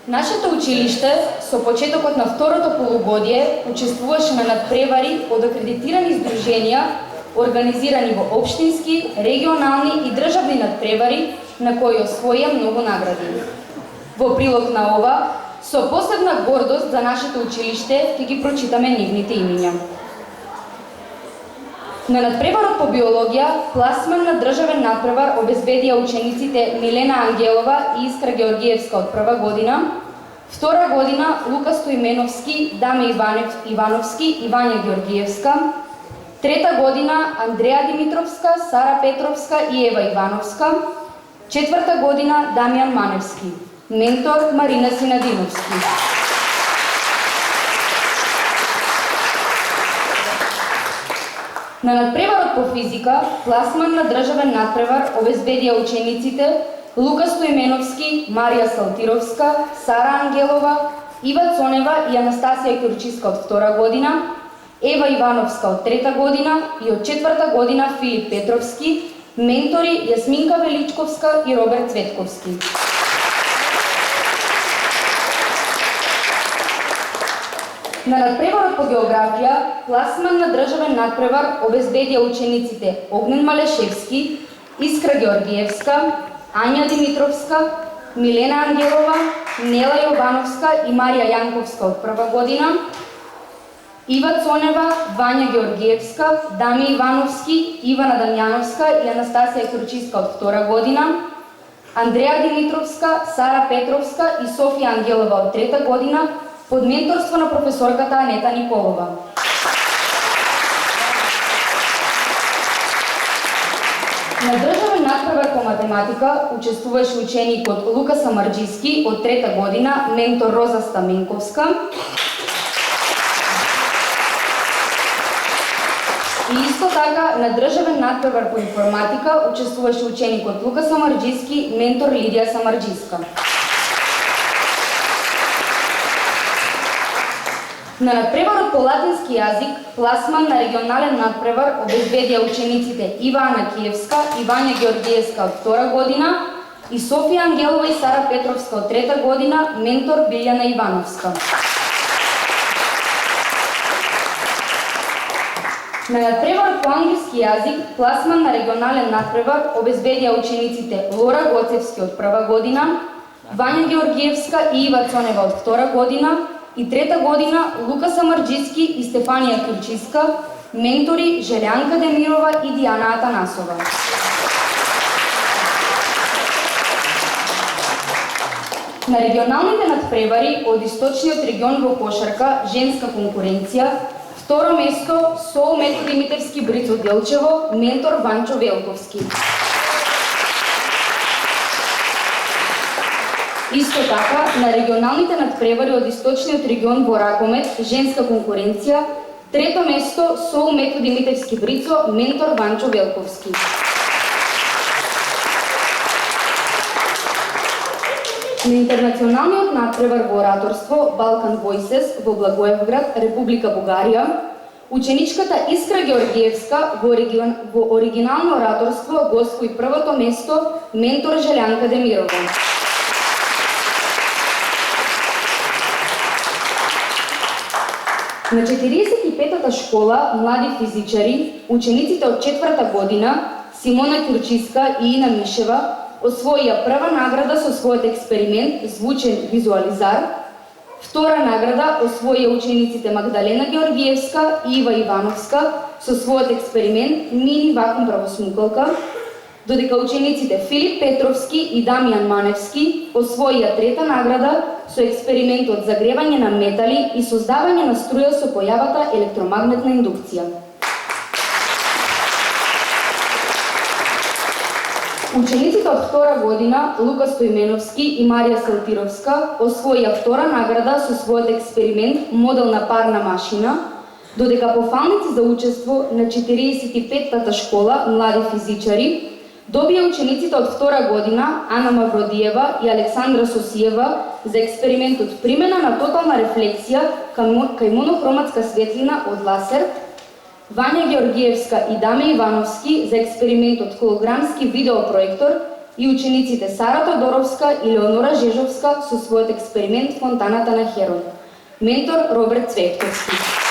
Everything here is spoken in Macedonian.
Нашето училиште со почетокот на второто полугодие учествуваше на надпревари од акредитирани здруженија, организирани во општински, регионални и државни надпревари, на кои освоија многу награди. Во прилог на ова, со посебна гордост за нашето училиште ќе ги прочитаме нивните имиња. На надпреварот по биологија, пласман на државен надпревар обезбедија учениците Милена Ангелова и Искра Георгиевска од прва година, втора година Лука Стоименовски, Даме Ивановски и Вања Георгиевска, трета година Андреја Димитровска, Сара Петровска и Ева Ивановска, четврта година Дамјан Маневски, ментор Марина Синадиновски. На надпреварот по физика, пласман на државен надпревар обезбедија учениците Лука Стоименовски, Марија Салтировска, Сара Ангелова, Ива Цонева и Анастасија Ќурчиска од втора година, Ева Ивановска од трета година и од четврта година Филип Петровски, ментори Јасминка Величковска и Роберт Цветковски. На надпреварот по географија, пласман на државен надпревар обезбедија учениците Огнен Малешевски, Искра Георгиевска, Ања Димитровска, Милена Ангелова, Нела Јовановска и Марија Јанковска од прва година, Ива Цонева, Вања Георгиевска, Дами Ивановски, Ивана Дамјановска и Анастасија Ќурчиска од втора година, Андреја Димитровска, Сара Петровска и Софија Ангелова од трета година, под менторство на професорката Анета Николова. На државен надпревар по математика учествуваше ученикот Лука Самарџиски од трета година, ментор Роза Стаменковска. И исто така на државен надпревар по информатика учествуваше ученикот Лука Самарџиски, ментор Лидија Самарџиска. На надпреварот по латински јазик, пласман на регионален надпревар обезбедија учениците Ива Анакиевска и Вања Георгиевска од втора година и Софија Ангелова и Сара Петровска од трета година, ментор Билјана Ивановска. На надпреварот по англиски јазик, пласман на регионален надпревар обезбедија учениците Лора Гоцевски од прва година, Вања Георгиевска и Ива Цонева од втора година и трета година Лука Самарџиски и Стефанија Ќурчиска, ментори Желјанка Демирова и Дијана Атанасова. На регионалните надпревари од Источниот регион во кошарка, женска конкуренција, второ место со Методи Димитевски Брицо Делчево, ментор Ванчо Велковски. Исто така, на регионалните надпревари од Источниот регион во ракомет, женска конкуренција, трето место со Методи Димитевски Брицо, ментор Ванчо Велковски. На интернационалниот надпревар во ораторство Балкан Voices во Благоевград, Република Бугарија, ученичката Искра Георгиевска во оригинално ораторство го освои првото место, ментор Желјанка Демирова. На 45-та школа Млади физичари, учениците од четврта година Симона Ќурчиска и Ина Мишева освоија прва награда со својот експеримент Звучен визуализар, втора награда освоија учениците Магдалена Георгиевска и Ива Ивановска со својот експеримент Мини вакуум правосмукалка, додека учениците Филип Петровски и Дамјан Маневски освоија трета награда со експериментот загревање на метали и создавање на струја со појавата електромагнетна индукција. Учениците од втора година Лука Стоименовски и Марија Салтировска освоија втора награда со својот експеримент Моделна парна машина, додека пофалници за учество на 45-та школа Млади физичари добија учениците од втора година Ана Мавродиева и Александра Сосиева за експериментот примена на тотална рефлексија кај монохроматска светлина од ласер, Вања Георгиевска и Даме Ивановски за експериментот холограмски видеопроектор и учениците Сара Тодоровска и Леонора Жежовска со својот експеримент Фонтаната на Херон. Ментор Роберт Цветковски.